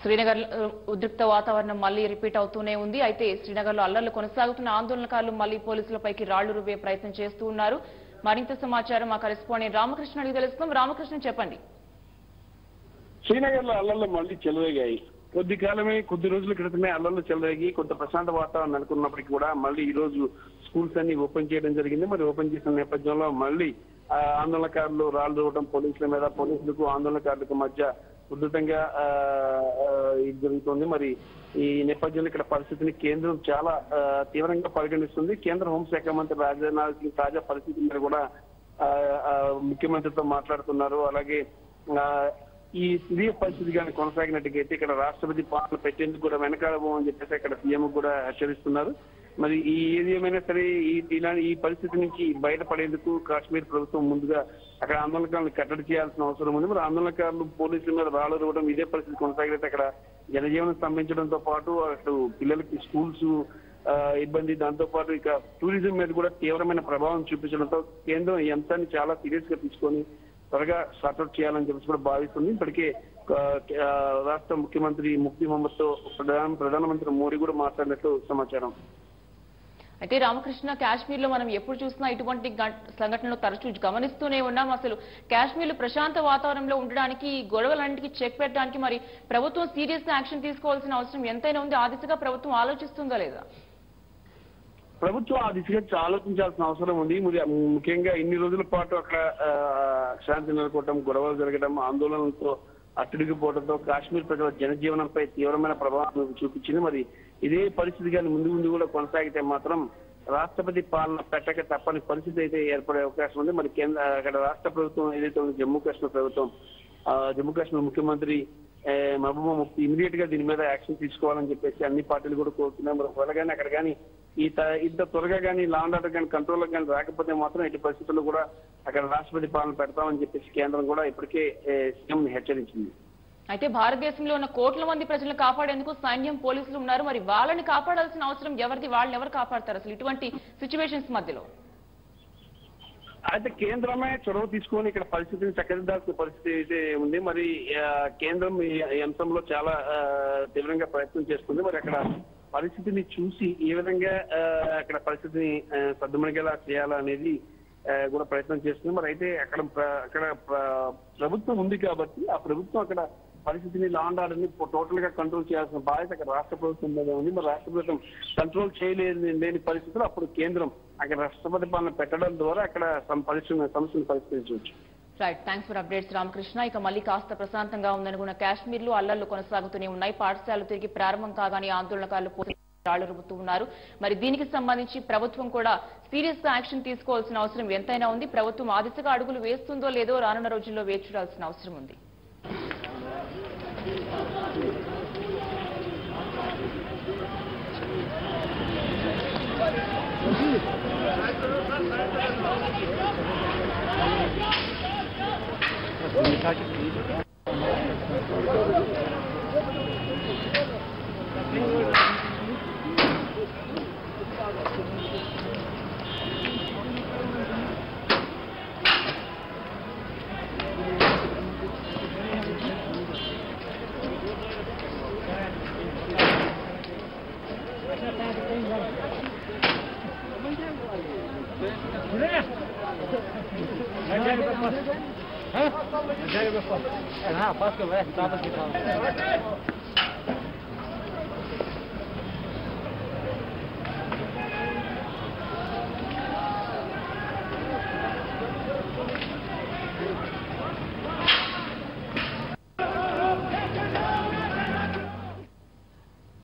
శ్రీనగర్ ఉద్రిక్త వాతావరణం మళ్లీ రిపీట్ అవుతూనే ఉంది. అయితే శ్రీనగర్లో అల్లర్లు కొనసాగుతున్న ఆందోళనకారులు మళ్లీ పోలీసులపైకి రాళ్లు రువ్వే ప్రయత్నం చేస్తూ ఉన్నారు. మరింత సమాచారం మా కరెస్పాండెంట్ రామకృష్ణ అడిగి తెలుసుకుందాం. రామకృష్ణ చెప్పండి. శ్రీనగర్ లో అల్లర్లు మళ్లీ చెలరేగాయి. కొద్ది రోజుల క్రితమే అల్లర్లు చెలరేగి కొంత ప్రశాంత వాతావరణం అనుకున్నప్పటికీ కూడా మళ్ళీ ఈ రోజు స్కూల్స్ అన్ని ఓపెన్ చేయడం జరిగింది. మరి ఓపెన్ చేసిన నేపథ్యంలో మళ్ళీ ఆందోళనకారులు రాళ్లు రువ్వడం పోలీసుల మీద, పోలీసులకు ఆందోళనకారులకు మధ్య ఉధృతంగా ఇది జరుగుతుంది. మరి ఈ నేపథ్యంలో ఇక్కడ పరిస్థితిని కేంద్రం చాలా తీవ్రంగా పరిగణిస్తుంది. కేంద్ర హోంశాఖ మంత్రి రాజ్నాథ్ సింగ్ తాజా పరిస్థితి మీద కూడా ముఖ్యమంత్రితో మాట్లాడుతున్నారు. అలాగే ఇదే పరిస్థితి కానీ కొనసాగినట్టుగైతే ఇక్కడ రాష్ట్రపతి పాలన పెట్టేందుకు కూడా వెనకాడబోమని చెప్పేసి ఇక్కడ సీఎం కూడా హెచ్చరిస్తున్నారు. మరి ఏది ఏమైనా సరే ఈ పరిస్థితి నుంచి బయటపడేందుకు కాశ్మీర్ ప్రభుత్వం ముందుగా అక్కడ ఆందోళనకారులను కట్టడి చేయాల్సిన అవసరం ఉంది. మరి ఆందోళనకారులు పోలీసుల మీద రాళ్లు రువ్వడం ఇదే పరిస్థితి కొనసాగితే అక్కడ జనజీవనం స్తంభించడంతో పాటు అటు పిల్లలకి స్కూల్స్ ఇబ్బంది, దాంతో పాటు ఇక టూరిజం మీద కూడా తీవ్రమైన ప్రభావం చూపించడంతో కేంద్రం ఈ అంశాన్ని చాలా సీరియస్ గా తీసుకొని త్వరగా సార్ట్అవుట్ చేయాలని చెప్పి కూడా భావిస్తుంది. ఇప్పటికే రాష్ట్ర ముఖ్యమంత్రి ముఫ్తీ మహమ్మద్ తో ప్రధానమంత్రి మోడీ కూడా మాట్లాడినట్లు సమాచారం. అయితే రామకృష్ణ, కాశ్మీర్ లో మనం ఎప్పుడు చూసినా ఇటువంటి సంఘటనలు తరచూ గమనిస్తూనే ఉన్నాం. అసలు కాశ్మీర్ లో ప్రశాంత వాతావరణంలో ఉండడానికి, గొడవలన్నింటికి చెక్ పెట్టడానికి మరి ప్రభుత్వం సీరియస్ యాక్షన్ తీసుకోవాల్సిన అవసరం ఎంతైనా ఉంది. ఆ దిశగా ప్రభుత్వం ఆలోచిస్తుందా లేదా? ప్రభుత్వం ఆ దిశగా ఆలోచించాల్సిన అవసరం ఉంది. ముఖ్యంగా ఇన్ని రోజుల పాటు అక్కడ శాంతి నెలకొట్టడం, గొడవలు జరగడం, ఆందోళనలతో అట్టుడిగిపోవడంతో కాశ్మీర్ ప్రజల జనజీవనంపై తీవ్రమైన ప్రభావం చూపించింది. మరి ఇదే పరిస్థితి కానీ ముందు కూడా కొనసాగితే మాత్రం రాష్ట్రపతి పాలన పెట్టక తప్పని పరిస్థితి అయితే ఏర్పడే అవకాశం ఉంది. మరి అక్కడ రాష్ట్ర ప్రభుత్వం ఏదైతే ఉంది, జమ్మూ కాశ్మీర్ ప్రభుత్వం, జమ్మూ కాశ్మీర్ ముఖ్యమంత్రి మహబూబా ముఫ్తీ ఇమీడియట్ గా దీని మీద యాక్షన్ తీసుకోవాలని చెప్పేసి అన్ని పార్టీలు కూడా కోరుతున్నాయి. మరి ఒకవేళ కానీ అక్కడ కానీ ఇంత త్వరగా కానీ లా అండ్ ఆర్డర్ కానీ కంట్రోల్ కానీ రాకపోతే మాత్రం ఇటు పరిస్థితుల్లో కూడా అక్కడ రాష్ట్రపతి పాలన పెడతామని చెప్పేసి కేంద్రం కూడా ఇప్పటికే సీఎం హెచ్చరించింది. అయితే భారతదేశంలో ఉన్న కోట్ల మంది ప్రజలను కాపాడేందుకు సైన్యం, పోలీసులు ఉన్నారు. మరి వాళ్ళని కాపాడాల్సిన అవసరం ఎవరిది? వాళ్ళని ఎవరు కాపాడతారు అసలు ఇటువంటి సిచ్యువేషన్స్ మధ్యలో? అయితే కేంద్రమే చొరవ తీసుకొని ఇక్కడ పరిస్థితిని చక్కదిద్దాల్సిన పరిస్థితి అయితే ఉంది. మరి కేంద్రం ఈ అంశంలో చాలా తీవ్రంగా ప్రయత్నం చేస్తుంది. మరి అక్కడ పరిస్థితిని చూసి ఏ విధంగా అక్కడ పరిస్థితిని సద్దుమణిగేలా చేయాలా అనేది కూడా ప్రయత్నం చేస్తుంది. మరి అయితే అక్కడ ప్రభుత్వం ఉంది కాబట్టి ఆ ప్రభుత్వం అక్కడ పరిస్థితిని, లా అండ్ ఆర్డర్ ని టోటల్ గా కంట్రోల్ చేయాల్సిన బాధ్యత అక్కడ రాష్ట్ర ప్రభుత్వం మీద ఉంది. మరి రాష్ట్ర ప్రభుత్వం కంట్రోల్ లేని పరిస్థితుల్లో అప్పుడు కేంద్రం అక్కడ రాష్ట్రపతి పాలన పెట్టడం ద్వారా అక్కడ సమస్యను పరిష్కరించవచ్చు. Right, thanks for updates Ramakrishna. ఇక మళ్ళీ కాస్త ప్రశాంతంగా ఉందనుకున్న కాశ్మీర్ లో అల్లర్లు కొనసాగుతూనే ఉన్నాయి. పాఠశాలలు తిరిగి ప్రారంభం కాగానే ఆందోళనకారులు రాళ్లు రుబ్బుతూ ఉన్నారు. మరి దీనికి సంబంధించి ప్రభుత్వం కూడా సీరియస్ గా యాక్షన్ తీసుకోవాల్సిన అవసరం ఎంతైనా ఉంది. ప్రభుత్వం ఆ దిశగా అడుగులు వేస్తుందో లేదో రానున్న రోజుల్లో వేచి చూడాల్సిన అవసరం ఉంది. हाँ, पास के वह